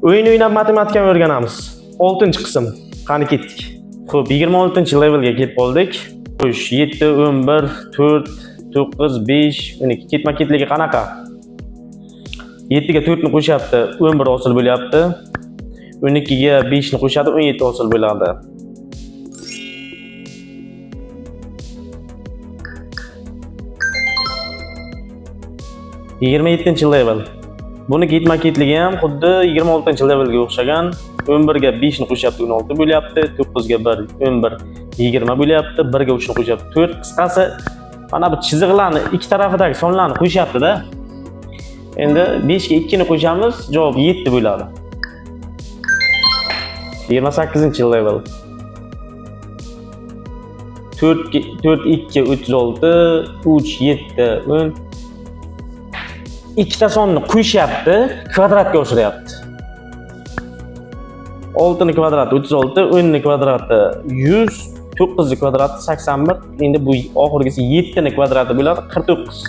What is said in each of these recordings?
O'yin o'ynab matematikani o'rganamiz. 6-qism. Qani ketdik. Xo'p, 26-levelga kelib qoldik. Xo'sh, 7, 11, 4, 9, 5, 12 ketma-ketligi qanaqa? 7 ga 4 ni qo'shyapti, 11 hosil bo'lyapti. 12 ga 5 ni qo'shadi, 17 hosil bo'ladi. level. Buni ketma-ketligi ham xuddi 26-levelga o'xshagan. 11 ga 5 ni qo'shyapti, 16 bo'lyapti. 9 ga 1, 11, 20 bo'lyapti. 1 ga 3 ni qo'shyapti, 4. Qisqasi, mana bu chiziqlarni ikki tarafidagi sonlarni qo'shyapti-da. Endi 5 ga 2 ni qo'shamiz, javob 7 bo'ladi. 28-level. 4 2 36, 3 7 10. Ikkita sonni qo'shyapti, kvadratga oshiryapti. 6 ni kvadrati 36, 10 ni kvadrati 100, 9 ni kvadrati 81. Endi bu oxirgisi 7 ni kvadrati bo'ladi 49.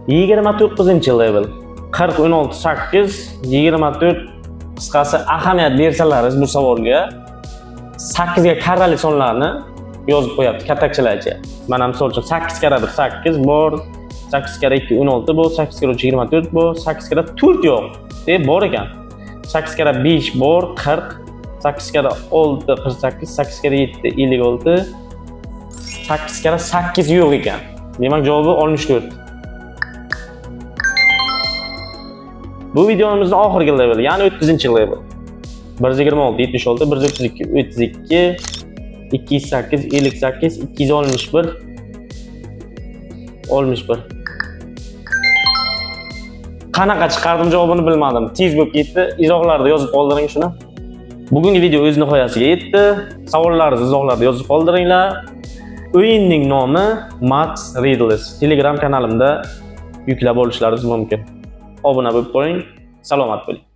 29-level. 40 16 8 24. Qisqasi ahamiyat bersalaringiz bu savolga 8 ga karrali sonlarni yozib qo'yapti katakchalarcha. Mana misol uchun 8 kara 1 8 bor, 8 kara 2 16 bor, 8 kara 3 24 bor, 8 kara 4 yo'q deb bor ekan. 8 kara 5 bor 40, 8 kara 6 48, 8 kara 7 56, 8 kara 8 yo'q ekan. Demak javobi 64. Bu videomizning oxirgi level, ya'ni 30-level. 126 76 132 32 208 58 261 61. Qanaqa chiqardim javobini bilmadim. Tez bo'lib ketdi. Izohlarda yozib qoldiring shuni. Bugungi video o'z nihoyasiga yetdi. Savollaringizni izohlarda yozib qoldiringlar. O'yinning nomi Max Riddles. Telegram kanalimda yuklab olishlaringiz mumkin. Obuna bo'lib qo'ying. Salomat bo'ling.